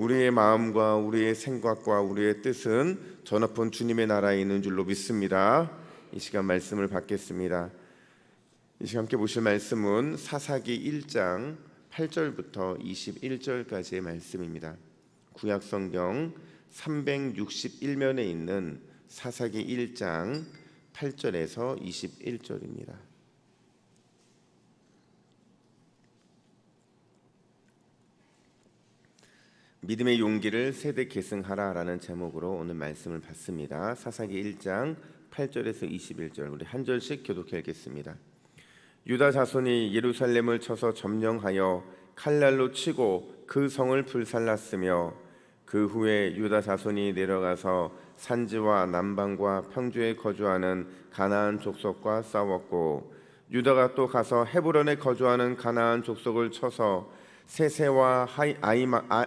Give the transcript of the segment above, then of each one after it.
우리의 마음과 우리의 생각과 우리의 뜻은 저 높은 주님의 나라에 있는 줄로 믿습니다. 이 시간 말씀을 받겠습니다. 이 시간 함께 보실 말씀은 사사기 1장 8절부터 21절까지의 말씀입니다. 구약성경 361면에 있는 사사기 1장 8절에서 21절입니다. 믿음의 용기를 세대 계승하라라는 제목으로 오늘 말씀을 받습니다. 사사기 1장 8절에서 21절 우리 한 절씩 교독해 읽겠습니다. 유다 자손이 예루살렘을 쳐서 점령하여 칼날로 치고 그 성을 불살랐으며 그 후에 유다 자손이 내려가서 산지와 남방과 평주에 거주하는 가나안 족속과 싸웠고 유다가 또 가서 헤브론에 거주하는 가나안 족속을 쳐서 세세와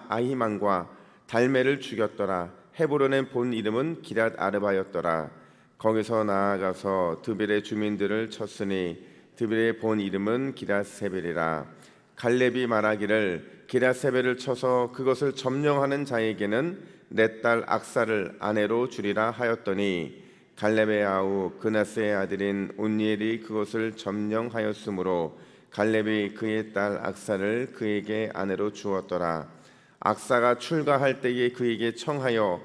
아히만과 달메를 죽였더라. 헤브론의 본 이름은 기랏 아르바였더라. 거기서 나아가서 드벨의 주민들을 쳤으니 드벨의 본 이름은 기랏 세벨이라. 갈렙이 말하기를 기랏 세벨을 쳐서 그것을 점령하는 자에게는 내 딸 악사를 아내로 주리라 하였더니 갈렙의 아우 그나스의 아들인 온니엘이 그것을 점령하였으므로 갈렙이 그의 딸 악사를 그에게 아내로 주었더라. 악사가 출가할 때에 그에게 청하여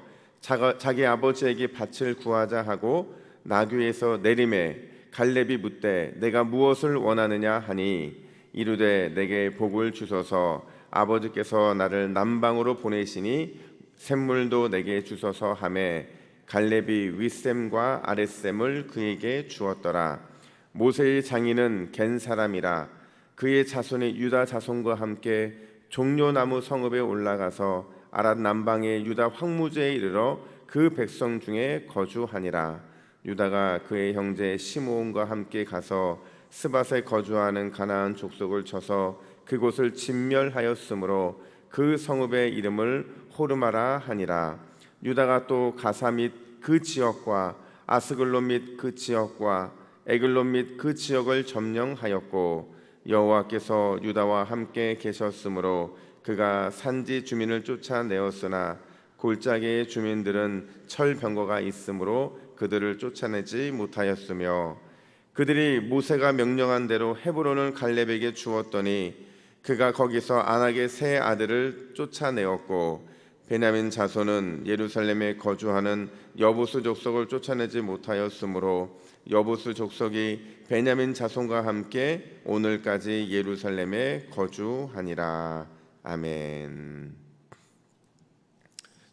자기 아버지에게 밭을 구하자 하고 나귀에서 내림에 갈렙이 묻되 내가 무엇을 원하느냐 하니 이르되 내게 복을 주소서. 아버지께서 나를 남방으로 보내시니 샘물도 내게 주소서 하매 갈렙이 윗샘과 아랫샘을 그에게 주었더라. 모세의 장인은 겐 사람이라. 그의 자손이 유다 자손과 함께 종려나무 성읍에 올라가서 아랏 남방의 유다 황무지에 이르러 그 백성 중에 거주하니라. 유다가 그의 형제 시므온과 함께 가서 스밧에 거주하는 가나안 족속을 쳐서 그곳을 진멸하였으므로 그 성읍의 이름을 호르마라 하니라. 유다가 또 가사 및 그 지역과 아스글론 및 그 지역과 에글론 및 그 지역을 점령하였고 여호와께서 유다와 함께 계셨으므로 그가 산지 주민을 쫓아내었으나 골짜기의 주민들은 철병거가 있으므로 그들을 쫓아내지 못하였으며 그들이 모세가 명령한 대로 헤브론을 갈렙에게 주었더니 그가 거기서 안악의 세 아들을 쫓아내었고 베냐민 자손은 예루살렘에 거주하는 여부수 족속을 쫓아내지 못하였으므로 여부수 족속이 베냐민 자손과 함께 오늘까지 예루살렘에 거주하니라. 아멘.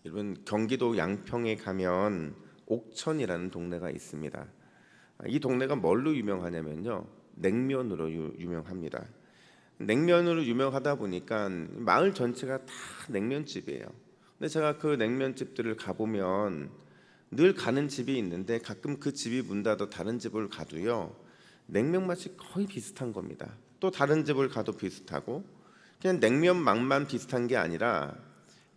여러분, 경기도 양평에 가면 옥천이라는 동네가 있습니다. 이 동네가 뭘로 유명하냐면요, 냉면으로 유명합니다. 냉면으로 유명하다 보니까 마을 전체가 다 냉면집이에요. 근데 제가 그 냉면집들을 가보면 늘 가는 집이 있는데 가끔 그 집이 문 닫아 다른 집을 가도요 냉면 맛이 거의 비슷한 겁니다. 또 다른 집을 가도 비슷하고 그냥 냉면 맛만 비슷한 게 아니라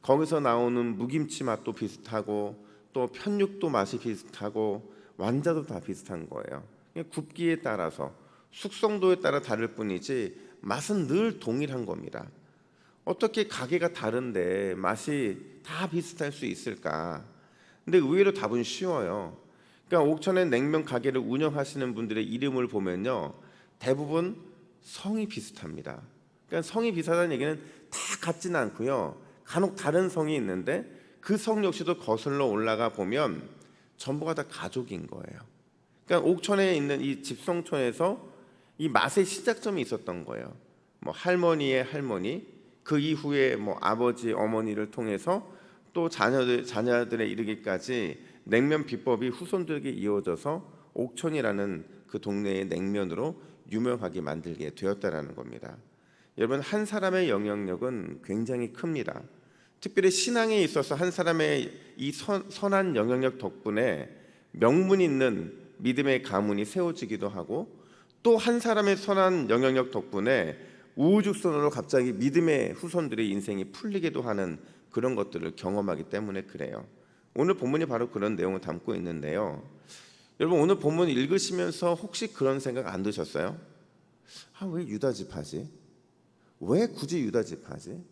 거기서 나오는 무김치 맛도 비슷하고 또 편육도 맛이 비슷하고 완자도 다 비슷한 거예요. 굽기에 따라서 숙성도에 따라 다를 뿐이지 맛은 늘 동일한 겁니다. 어떻게 가게가 다른데 맛이 다 비슷할 수 있을까? 근데 의외로 답은 쉬워요. 그러니까 옥천의 냉면 가게를 운영하시는 분들의 이름을 보면요 대부분 성이 비슷합니다. 그러니까 성이 비슷하다는 얘기는 다 같지는 않고요 간혹 다른 성이 있는데 그 성 역시도 거슬러 올라가 보면 전부가 다 가족인 거예요. 그러니까 옥천에 있는 이 집성촌에서 이 맛의 시작점이 있었던 거예요. 뭐 할머니의 할머니, 그 이후에 뭐 아버지, 어머니를 통해서 또 자녀들에 이르기까지 냉면 비법이 후손들에게 이어져서 옥천이라는 그 동네의 냉면으로 유명하게 만들게 되었다라는 겁니다. 여러분, 한 사람의 영향력은 굉장히 큽니다. 특별히 신앙에 있어서 한 사람의 이 선한 영향력 덕분에 명분 있는 믿음의 가문이 세워지기도 하고 또 한 사람의 선한 영향력 덕분에 우후죽순으로 갑자기 믿음의 후손들의 인생이 풀리기도 하는 그런 것들을 경험하기 때문에 그래요. 오늘 본문이 바로 그런 내용을 담고 있는데요. 여러분, 오늘 본문 읽으시면서 혹시 그런 생각 안 드셨어요? 왜 유다집 하지? 왜 굳이 유다집 하지?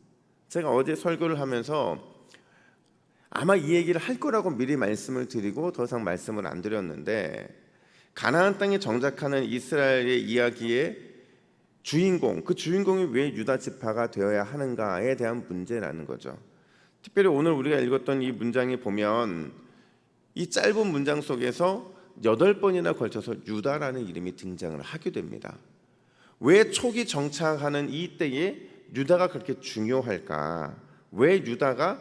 제가 어제 설교를 하면서 아마 이 얘기를 할 거라고 미리 말씀을 드리고 더 이상 말씀을 안 드렸는데, 가나안 땅에 정착하는 이스라엘의 이야기의 주인공, 그 주인공이 왜 유다 지파가 되어야 하는가에 대한 문제라는 거죠. 특별히 오늘 우리가 읽었던 이 문장에 보면 이 짧은 문장 속에서 8번이나 걸쳐서 유다라는 이름이 등장을 하게 됩니다. 왜 초기 정착하는 이 때에 유다가 그렇게 중요할까? 왜 유다가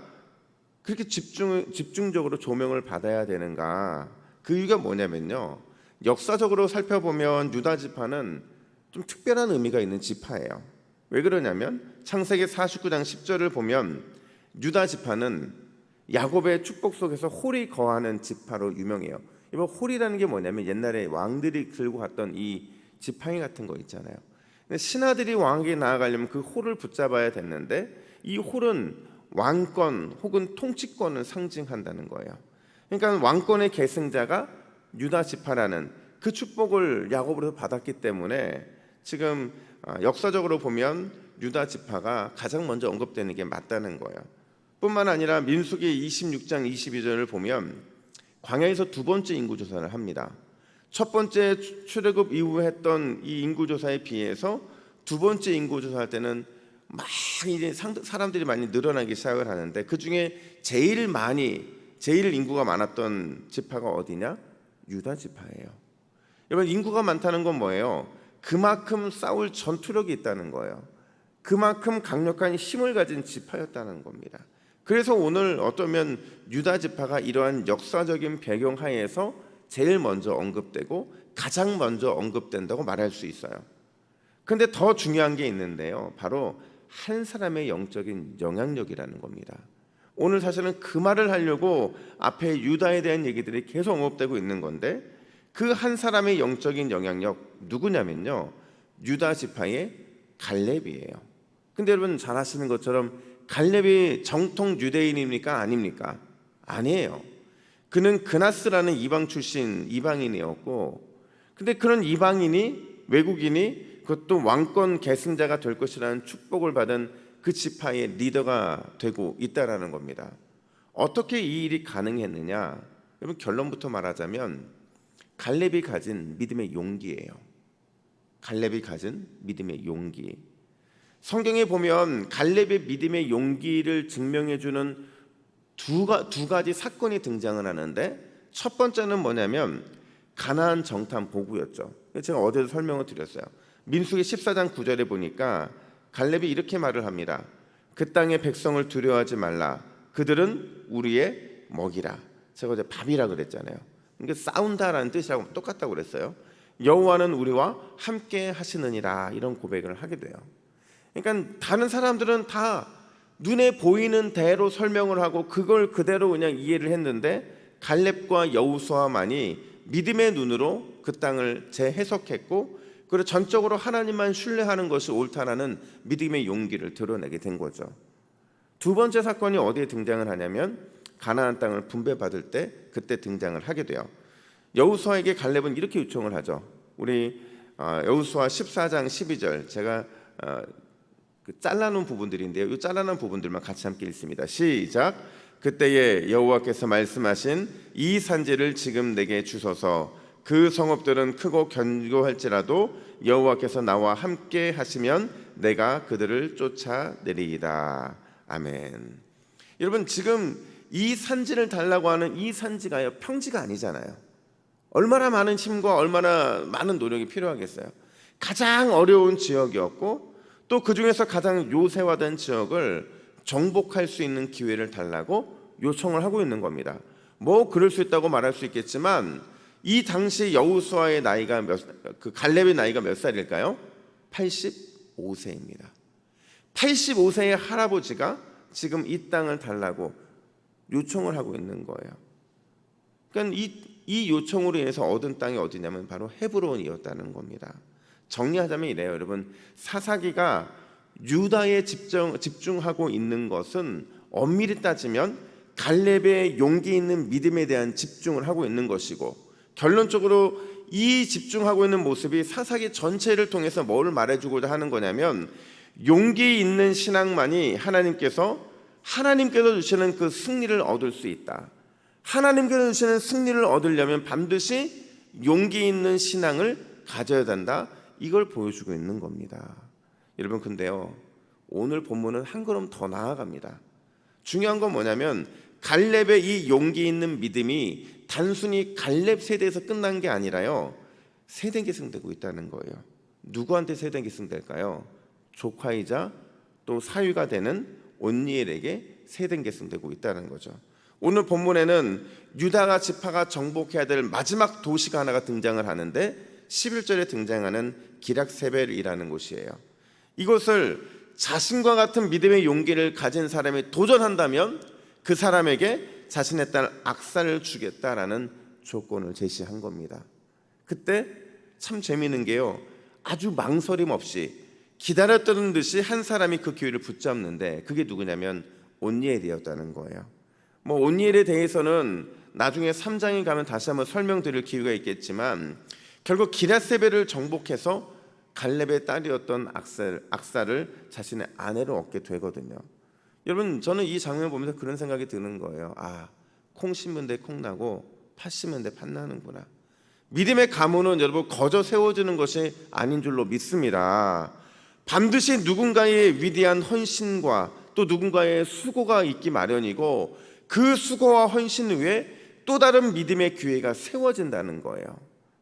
그렇게 집중적으로 조명을 받아야 되는가? 그 이유가 뭐냐면요, 역사적으로 살펴보면 유다 지파는 좀 특별한 의미가 있는 지파예요. 왜 그러냐면 창세기 49장 10절을 보면 유다 지파는 야곱의 축복 속에서 홀이 거하는 지파로 유명해요. 이번 홀이라는 게 뭐냐면 옛날에 왕들이 들고 갔던 이 지팡이 같은 거 있잖아요. 근데 신하들이 왕에게 나아가려면 그 홀을 붙잡아야 됐는데, 이 홀은 왕권 혹은 통치권을 상징한다는 거예요. 그러니까 왕권의 계승자가 유다 지파라는 그 축복을 야곱으로서 받았기 때문에 지금 역사적으로 보면 유다 지파가 가장 먼저 언급되는 게 맞다는 거예요. 뿐만 아니라 민수기 26장 22절을 보면 광야에서 두 번째 인구조사를 합니다. 첫 번째 출애굽 이후에 했던 이 인구조사에 비해서 두 번째 인구조사할 때는 막 이제 사람들이 많이 늘어나기 시작을 하는데, 그 중에 제일 인구가 많았던 지파가 어디냐? 유다 지파예요. 여러분, 인구가 많다는 건 뭐예요? 그만큼 싸울 전투력이 있다는 거예요. 그만큼 강력한 힘을 가진 지파였다는 겁니다. 그래서 오늘 어쩌면 유다 지파가 이러한 역사적인 배경 하에서 제일 먼저 언급되고 가장 먼저 언급된다고 말할 수 있어요. 그런데 더 중요한 게 있는데요, 바로 한 사람의 영적인 영향력이라는 겁니다. 오늘 사실은 그 말을 하려고 앞에 유다에 대한 얘기들이 계속 언급되고 있는 건데, 그 한 사람의 영적인 영향력 누구냐면요, 유다 지파의 갈렙이에요. 근데 여러분 잘 아시는 것처럼 갈렙이 정통 유대인입니까? 아닙니까? 아니에요. 그는 그나스라는 이방 출신 이방인이었고, 근데 그런 이방인이, 외국인이, 그것도 왕권 계승자가 될 것이라는 축복을 받은 그 지파의 리더가 되고 있다라는 겁니다. 어떻게 이 일이 가능했느냐? 여러분, 결론부터 말하자면 갈렙이 가진 믿음의 용기예요. 갈렙이 가진 믿음의 용기. 성경에 보면 갈렙의 믿음의 용기를 증명해주는 두 가지 사건이 등장을 하는데, 첫 번째는 뭐냐면 가나안 정탐 보고였죠. 제가 어제도 설명을 드렸어요. 민수기 14장 9절에 보니까 갈렙이 이렇게 말을 합니다. 그 땅의 백성을 두려워하지 말라. 그들은 우리의 먹이라. 제가 어제 밥이라 그랬잖아요. 이게 싸운다라는 뜻이라고 똑같다고 그랬어요. 여호와는 우리와 함께 하시느니라, 이런 고백을 하게 돼요. 그러니까 다른 사람들은 다 눈에 보이는 대로 설명을 하고 그걸 그대로 그냥 이해를 했는데, 갈렙과 여호수아만이 믿음의 눈으로 그 땅을 재해석했고, 그리고 전적으로 하나님만 신뢰하는 것이 옳다라는 믿음의 용기를 드러내게 된 거죠. 두 번째 사건이 어디에 등장을 하냐면 가나안 땅을 분배받을 때 그때 등장을 하게 돼요. 여호수아에게 갈렙은 이렇게 요청을 하죠. 우리 여호수아 14장 12절, 제가 잘라놓은 부분들인데요, 이 잘라놓은 부분들만 같이 함께 읽습니다. 시작. 그때에 여호와께서 말씀하신 이 산지를 지금 내게 주소서. 그 성읍들은 크고 견고할지라도 여호와께서 나와 함께 하시면 내가 그들을 쫓아내리이다. 아멘. 여러분, 지금 이 산지를 달라고 하는 이 산지가요, 평지가 아니잖아요. 얼마나 많은 힘과 얼마나 많은 노력이 필요하겠어요. 가장 어려운 지역이었고, 또 그 중에서 가장 요새화된 지역을 정복할 수 있는 기회를 달라고 요청을 하고 있는 겁니다. 뭐 그럴 수 있다고 말할 수 있겠지만, 이 당시 여호수아의 나이가 갈렙의 나이가 몇 살일까요? 85세입니다. 85세의 할아버지가 지금 이 땅을 달라고 요청을 하고 있는 거예요. 그러니까 이 요청으로 인해서 얻은 땅이 어디냐면 바로 헤브론이었다는 겁니다. 정리하자면 이래요, 여러분. 사사기가 유다에 집중하고 있는 것은 엄밀히 따지면 갈렙의 용기 있는 믿음에 대한 집중을 하고 있는 것이고, 결론적으로 이 집중하고 있는 모습이 사사기 전체를 통해서 뭘 말해주고자 하는 거냐면, 용기 있는 신앙만이 하나님께서 주시는 그 승리를 얻을 수 있다. 하나님께서 주시는 승리를 얻으려면 반드시 용기 있는 신앙을 가져야 된다. 이걸 보여주고 있는 겁니다. 여러분, 근데요, 오늘 본문은 한 걸음 더 나아갑니다. 중요한 건 뭐냐면 갈렙의 이 용기 있는 믿음이 단순히 갈렙 세대에서 끝난 게 아니라요, 세대 계승되고 있다는 거예요. 누구한테 세대 계승될까요? 조카이자 또 사위가 되는 온니엘에게 세대 계승되고 있다는 거죠. 오늘 본문에는 유다가 지파가 정복해야 될 마지막 도시가 하나가 등장을 하는데 11절에 등장하는 기럇세벨이라는 곳이에요. 이곳을 자신과 같은 믿음의 용기를 가진 사람이 도전한다면 그 사람에게 자신의 딸 악사를 주겠다라는 조건을 제시한 겁니다. 그때 참 재미있는 게요, 아주 망설임 없이 기다렸던 듯이 한 사람이 그 기회를 붙잡는데 그게 누구냐면 온니엘이었다는 거예요. 온니엘에 대해서는 나중에 3장에 가면 다시 한번 설명드릴 기회가 있겠지만 결국 기럇세벨을 정복해서 갈렙의 딸이었던 악사를 자신의 아내로 얻게 되거든요. 여러분, 저는 이 장면을 보면서 그런 생각이 드는 거예요. 콩 심은 데 콩 나고 팥 심은 데 팥 나는구나. 믿음의 가문은 여러분 거저 세워지는 것이 아닌 줄로 믿습니다. 반드시 누군가의 위대한 헌신과 또 누군가의 수고가 있기 마련이고 그 수고와 헌신 위에 또 다른 믿음의 기회가 세워진다는 거예요.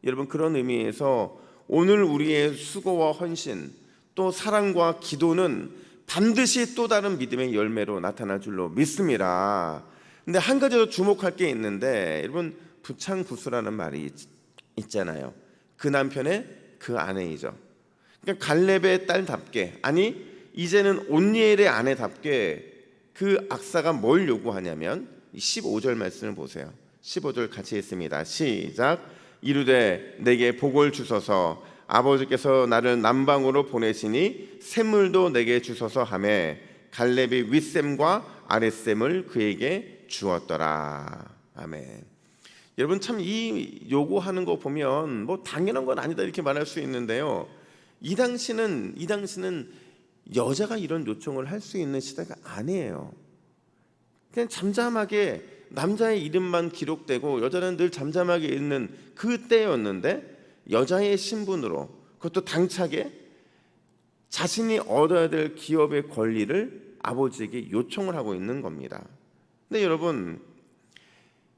여러분, 그런 의미에서 오늘 우리의 수고와 헌신 또 사랑과 기도는 반드시 또 다른 믿음의 열매로 나타날 줄로 믿습니다. 근데 한 가지 더 주목할 게 있는데, 여러분, 부창부수라는 말이 있잖아요. 그 남편의 그 아내이죠. 그러니까 갈렙의 딸답게, 아니 이제는 온니엘의 아내답게 그 악사가 뭘 요구하냐면 15절 말씀을 보세요. 15절 같이 읽습니다. 시작. 이르되 내게 복을 주소서, 아버지께서 나를 남방으로 보내시니 샘물도 내게 주소서 하매 갈렙이 윗샘과 아랫샘을 그에게 주었더라. 아멘. 여러분, 참 이 요구하는 거 보면 당연한 건 아니다 이렇게 말할 수 있는데요, 이 당시는 여자가 이런 요청을 할 수 있는 시대가 아니에요. 그냥 잠잠하게 남자의 이름만 기록되고 여자는 늘 잠잠하게 있는 그 때였는데 여자의 신분으로, 그것도 당차게 자신이 얻어야 될 기업의 권리를 아버지에게 요청을 하고 있는 겁니다. 근데 여러분,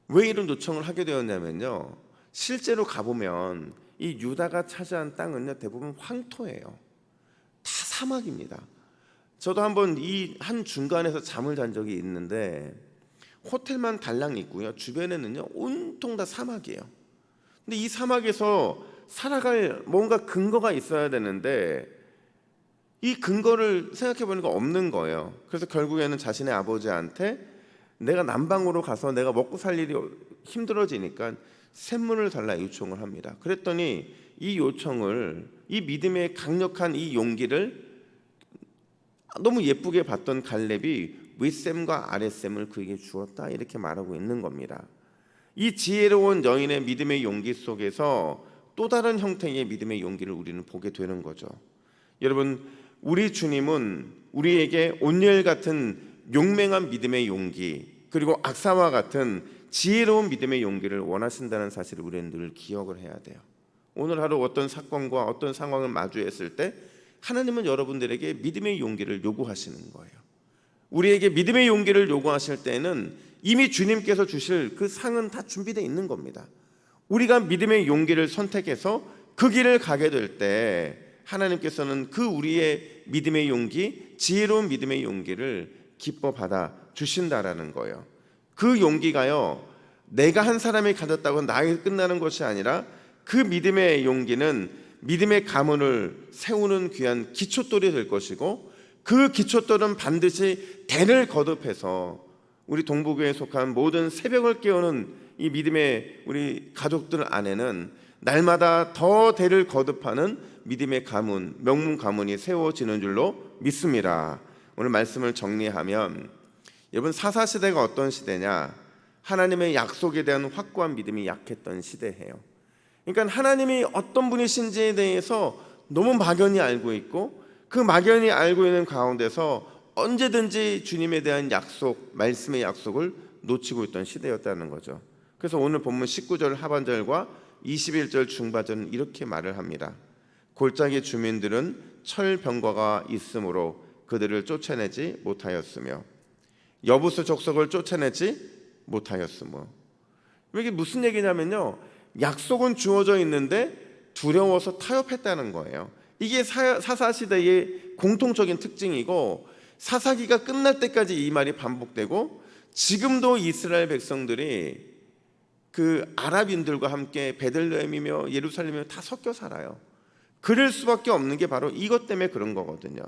왜 이런 요청을 하게 되었냐면요, 실제로 가보면 이 유다가 차지한 땅은요 대부분 황토예요. 다 사막입니다. 저도 한번 이 한 중간에서 잠을 잔 적이 있는데 호텔만 달랑 있고요, 주변에는요 온통 다 사막이에요. 근데 이 사막에서 살아갈 뭔가 근거가 있어야 되는데 이 근거를 생각해 보니까 없는 거예요. 그래서 결국에는 자신의 아버지한테 내가 남방으로 가서 내가 먹고 살 일이 힘들어지니까 샘물을 달라 요청을 합니다. 그랬더니 이 요청을, 이 믿음의 강력한 이 용기를 너무 예쁘게 봤던 갈렙이 윗샘과 아랫샘을 그에게 주었다 이렇게 말하고 있는 겁니다. 이 지혜로운 여인의 믿음의 용기 속에서 또 다른 형태의 믿음의 용기를 우리는 보게 되는 거죠. 여러분, 우리 주님은 우리에게 온열 같은 용맹한 믿음의 용기, 그리고 악사와 같은 지혜로운 믿음의 용기를 원하신다는 사실을 우리는 늘 기억을 해야 돼요. 오늘 하루 어떤 사건과 어떤 상황을 마주했을 때 하나님은 여러분들에게 믿음의 용기를 요구하시는 거예요. 우리에게 믿음의 용기를 요구하실 때는 이미 주님께서 주실 그 상은 다 준비되어 있는 겁니다. 우리가 믿음의 용기를 선택해서 그 길을 가게 될 때 하나님께서는 그 우리의 믿음의 용기, 지혜로운 믿음의 용기를 기뻐 받아 주신다라는 거예요. 그 용기가요, 내가 한 사람이 가졌다고 나에게 끝나는 것이 아니라 그 믿음의 용기는 믿음의 가문을 세우는 귀한 기초돌이 될 것이고, 그 기초돌은 반드시 대를 거듭해서 우리 동부교회에 속한 모든 새벽을 깨우는 이 믿음의 우리 가족들 안에는 날마다 더 대를 거듭하는 믿음의 가문, 명문 가문이 세워지는 줄로 믿습니다. 오늘 말씀을 정리하면, 여러분, 사사시대가 어떤 시대냐? 하나님의 약속에 대한 확고한 믿음이 약했던 시대예요. 그러니까 하나님이 어떤 분이신지에 대해서 너무 막연히 알고 있고 그 막연히 알고 있는 가운데서 언제든지 주님에 대한 약속, 말씀의 약속을 놓치고 있던 시대였다는 거죠. 그래서 오늘 본문 19절 하반절과 21절 중반절은 이렇게 말을 합니다. 골짜기 주민들은 철병거가 있으므로 그들을 쫓아내지 못하였으며 여부수 족속을 쫓아내지 못하였으며. 이게 무슨 얘기냐면요, 약속은 주어져 있는데 두려워서 타협했다는 거예요. 이게 사사시대의 공통적인 특징이고, 사사기가 끝날 때까지 이 말이 반복되고, 지금도 이스라엘 백성들이 그 아랍인들과 함께 베들레헴이며 예루살렘이며 다 섞여 살아요. 그럴 수밖에 없는 게 바로 이것 때문에 그런 거거든요.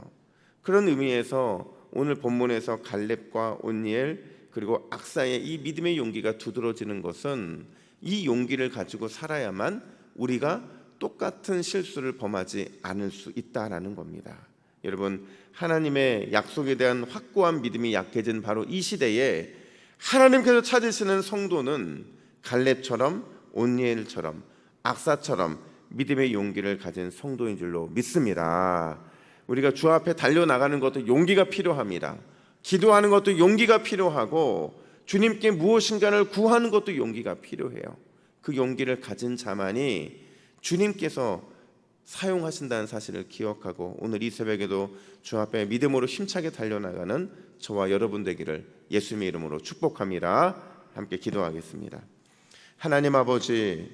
그런 의미에서 오늘 본문에서 갈렙과 온니엘 그리고 악사의 이 믿음의 용기가 두드러지는 것은 이 용기를 가지고 살아야만 우리가 똑같은 실수를 범하지 않을 수 있다라는 겁니다. 여러분, 하나님의 약속에 대한 확고한 믿음이 약해진 바로 이 시대에 하나님께서 찾으시는 성도는 갈렙처럼 온니엘처럼 악사처럼 믿음의 용기를 가진 성도인 줄로 믿습니다. 우리가 주 앞에 달려나가는 것도 용기가 필요합니다. 기도하는 것도 용기가 필요하고, 주님께 무엇인가를 구하는 것도 용기가 필요해요. 그 용기를 가진 자만이 주님께서 사용하신다는 사실을 기억하고, 오늘 이 새벽에도 주 앞에 믿음으로 힘차게 달려나가는 저와 여러분 되기를 예수님의 이름으로 축복합니다. 함께 기도하겠습니다. 하나님 아버지,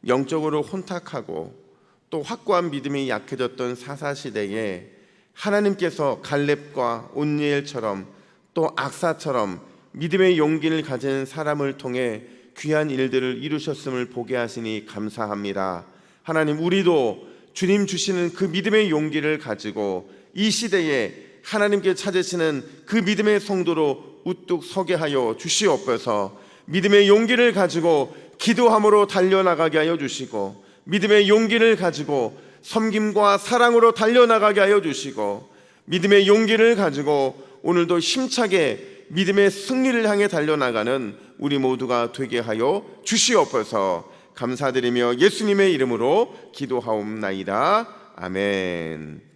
영적으로 혼탁하고 또 확고한 믿음이 약해졌던 사사시대에 하나님께서 갈렙과 온니엘처럼 또 악사처럼 믿음의 용기를 가진 사람을 통해 귀한 일들을 이루셨음을 보게 하시니 감사합니다. 하나님, 우리도 주님 주시는 그 믿음의 용기를 가지고 이 시대에 하나님께 찾으시는 그 믿음의 성도로 우뚝 서게 하여 주시옵소서. 믿음의 용기를 가지고 기도함으로 달려나가게 하여 주시고, 믿음의 용기를 가지고 섬김과 사랑으로 달려나가게 하여 주시고, 믿음의 용기를 가지고 오늘도 힘차게 믿음의 승리를 향해 달려나가는 우리 모두가 되게 하여 주시옵소서. 감사드리며 예수님의 이름으로 기도하옵나이다. 아멘.